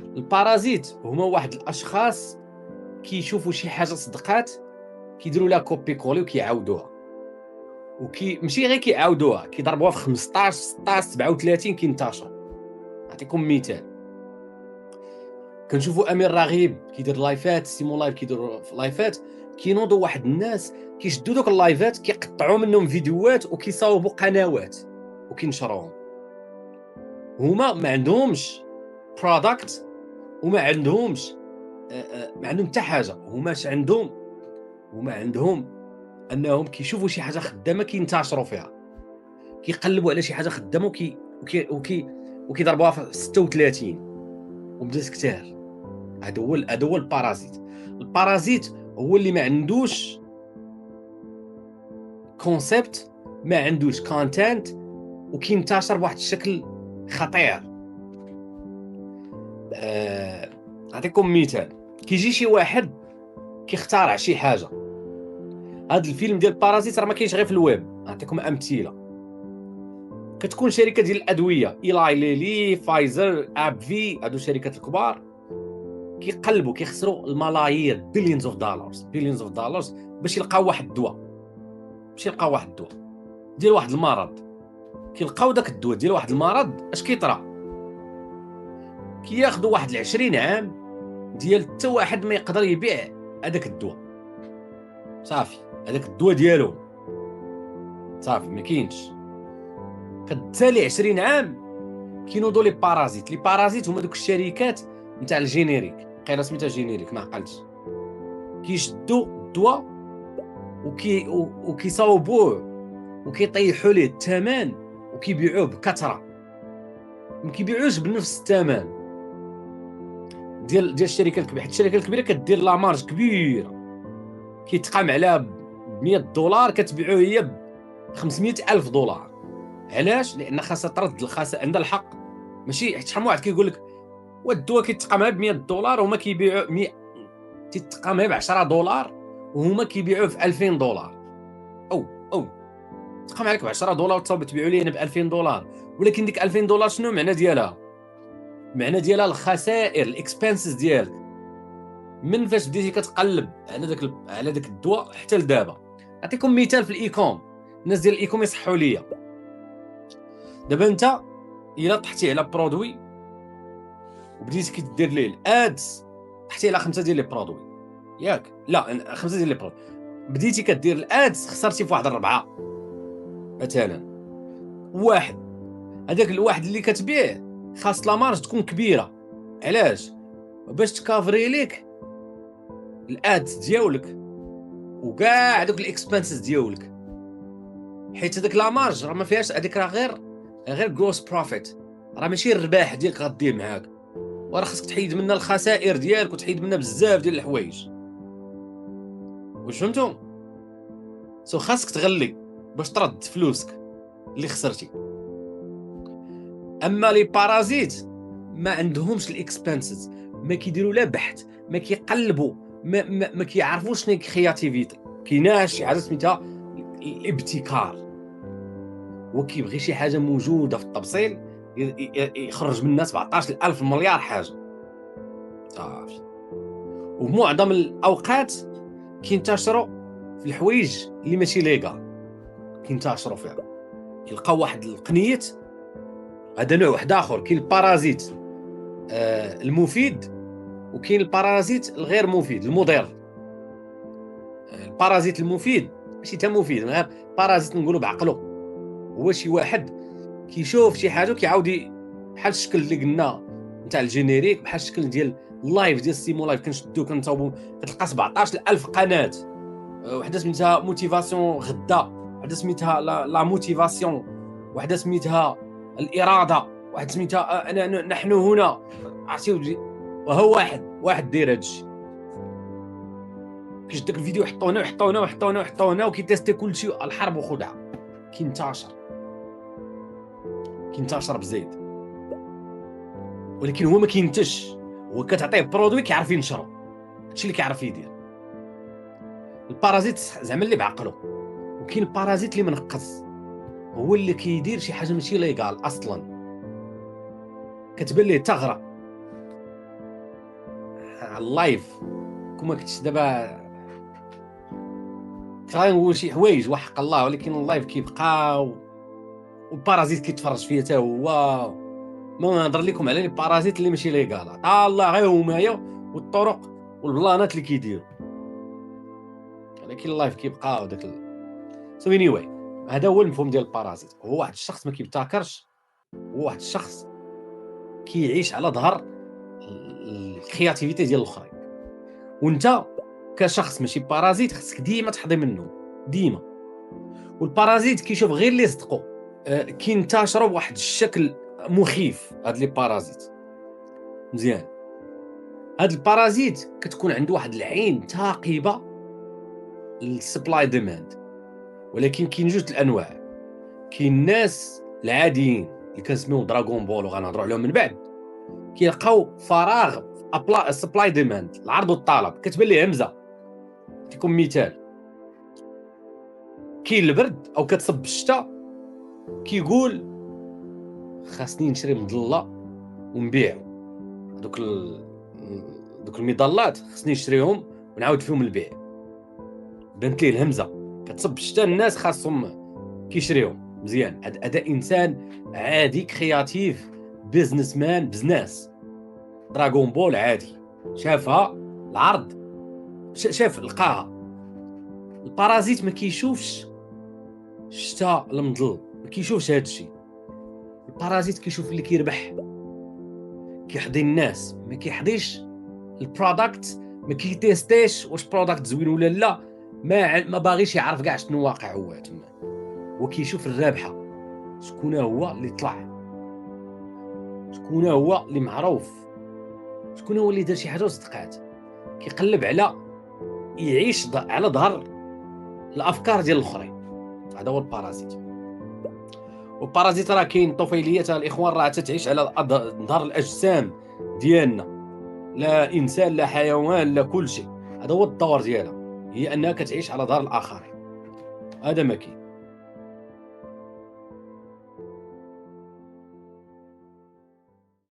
البارازيت هما واحد الاشخاص كيشوفوا شي حاجه صدقات، كيديروا لها كوبي كولي وكيعاودوها، ماشي غير كيعاودوها، كيضربوها في 15 16 37 كينتشر. نعطيكم مثال، كنشوفوا امير رغيب كيدير لايفات، سيمو لايف كيديروا في لايفات، كينوضوا واحد الناس كيشدوا دوك اللايفات كيقطعوا منهم فيديوهات وكيصاوبوا قنوات وكينشروهم. هما ما عندهمش برودكت وما عندهمش ما عندهم حتى حاجه. هما عندهم انهم كيشوفوا شي حاجه خدامه كينتشروا فيها، كيقلبوا على شي حاجه خدامه وكيضربوها في 36 وبدات كتار. هذا هو البارازيت. البارازيت هو اللي ما عندوش كونسيبت، ما عندوش كونتنت، وكينتشر بواحد الشكل خطير. نعطيكم مثال، كيجي شي واحد كيخترع شي حاجه. هذا الفيلم ديال بارازيت راه ما كاينش غير في الويب. نعطيكم امثله، كتكون شركه ديال الادويه إيلاي ليلي، فايزر، ابفي، هادو الشركات الكبار كيقلبوا كيخسروا الملايير، بليونز اوف دولارز باش يلقاو واحد الدواء، ديال واحد المرض. كيلقاو داك الدواء ديال واحد المرض، اش كيطرا؟ كياخذوا واحد 20 عام ديال حتى واحد ما يقدر يبيع هذاك الدواء. صافي، هذاك الدواء ديالو صافي ما كاينش. كتسالي 20 عام كينوضوا لي بارازيت هما دوك الشركات نتاع الجينيريك، قيله سميتها جينيريك ما عقلتش. كيشدوا الدواء وكيصاوبوه وكيطيحوا ليه الثمن وكيبيعوه بكثره، ما كيبيعوش بنفس الثمن ديال الشركه الكبيره، حيت الشركه الكبيره كدير لا مارج كبيره، كيتقام عليها ب $100 كتبيعوه هي ب $500,000. علاش؟ لان خاصها ترد الخسائر، عندها الحق. ماشي حيت شحال من واحد كيقول لك والدواء كيتقامها ب $100 وهما كيبيعوا تيتقامها ب $10 وهما كيبيعوه في $2000. او تقام عليك ب $10 وتصاوب تبيعوا لي انا ب $2000، ولكن ديك $2000 شنو المعنى ديالها؟ المعنى ديالها الخسائر، الاكسبنسز ديالك من فاش بديتي كتقلب على داك الدواء حتى لدابا. نعطيكم مثال في الايكوم، الناس ديال الايكوم يصحوا ليا. دابا انت الا طحتي على برودوي وبديتي كدير ليه الادز، طحتي على 5 ديال لي برودوي ياك، لا 5 ديال لي برودوي، بديتي كدير الادز خسرتي في واحد 4 مثلا. واحد، هذاك الواحد اللي كتبيع خاص لا مارج تكون كبيره. علاش؟ باش تكافري ليك الادز ديالك وكاع دوك الاكسبنسز ديالك، حيت هذاك لا مارج راه ما فيهاش، هذيك راه غير جروس بروفيت، راه ماشي الرباح ديالك غدير معاك، وراه خاصك تحيد منها الخسائر ديالك وتحيد منها بزاف ديال الحوايج. واش فهمتوا؟ خاصك تغلي باش ترد فلوسك اللي خسرتي. اما لي بارازيت ما عندهمش الاكسبنسز، ما كيديروا لا بحث، ما كيقلبوا، ما كيعرفوش شنو كرياتيفيتي، كايناش شي حاجه سميتها الابتكار. وكيبغي شي حاجه موجوده في التبصيل يخرج منها 17,000 مليار حاجه. صافي. ومعظم الاوقات كينتشروا في الحوايج اللي ماشي ليغال، كينتشروا فيها. كيلقاو واحد القنيت، هذا نوع واحد اخر. كاين البارازيت المفيد، وكاين البارازيت الغير مفيد المضر. البارازيت المفيد ماشي تا مفيد، غير بارازيت نقولوا بعقله، هو شي واحد كيشوف شي حاجه وكيعاود بحال الشكل اللي قلنا نتاع الجينيريك، بحال الشكل ديال اللايف ديال سيمو لايف، كنشدو كنصاوبو كتلقى 17,000 قناه. وحده سميتها موتيفاسيون غدا، وحده سميتها لا موتيفاسيون، وحده سميتها الاراده، واحد سميتها انا نحن هنا. عرفتي؟ وهو واحد داير هادشي، كيشد داك الفيديو يحطو هنا وكيتيستي كلشي. الحرب وخدعه، كينتشر بزيد، ولكن هو ما كينتش، هو كتعطيه برودوي كيعرف ينشرو، هادشي اللي كيعرف يدير. البارازيت زعما اللي بعقله. وكاين البارازيت اللي منقص، هو اللي كيدير شي حاجه ماشي ليغال اصلا، كتبان ليه ثغره، اللايف كما كنتش دابا غنقول شي حوايج وحق الله، ولكن اللايف كيبقى والبارازيت كيتفرج فيا حتى هو. ما نهضر لكم على لي بارازيت اللي ماشي ليغال، الله غير همايا والطرق والبلانات اللي كيديروا، ولكن اللايف كيبقى وداك سو اني واي. هذا هو المفهوم ديال البارازيت. هو واحد الشخص ما كيبتكرش، هو واحد الشخص كيعيش على ظهر الكرياتيفيتي ديال الاخرين. وانت كشخص ماشي بارازيت خصك ديما تحظي منه ديما. والبارازيت كيشوف غير اللي صدقوا كينتشروا بواحد الشكل مخيف. هاد لي بارازيت مزيان، هاد البارازيت كتكون عنده واحد العين ثاقبه للسبلاي ديماند. ولكن كاين جوج الانواع. كاين الناس العاديين اللي كنسميو دراغون بول وغنهضروا عليهم من بعد، كيلقاو فراغ سبلاي ديماند، العرض والطلب، كتبان ليه همزه. نعطيكم مثال، كاين البرد او كتصب الشتاء كيقول خاصني نشري مظله ونبيعو دوك المظلات، خاصني نشريهم ونعاود فيهم البيع. بانت ليه الهمزه، كتصب الشتاء الناس خاصهم كيشريهم. مزيان، هذا انسان عادي كرياتيف بيزنس مان بزنس. دراغون بول عادي، شافها العرض شاف لقاها. البارازيت ما كيشوفش الشتاء المظل، ما كيشوفش هذا الشيء. البارازيت كيشوف اللي كيربح، كيحضي الناس، ما كيحضيش البرودكت، ما كيتيستيش واش برودكت زوين ولا لا، ما باغيش يعرف كاع شنو واقع هو تما. وكيشوف الرابحه، شكون هو اللي طلع، شكون هو اللي معروف، شكون هو اللي دار شي حاجه وصدقات. كيقلب على يعيش على ظهر الافكار ديال الاخرين. هذا هو البارازيت. والبارازيت راه كاين طفيليه الاخوان، راه تعيش على ظهر الاجسام ديالنا، لا انسان لا حيوان لا كل شيء. هذا هو الدور ديالها، هي انها كتعيش على ظهر الاخرين. هذا ما كاين.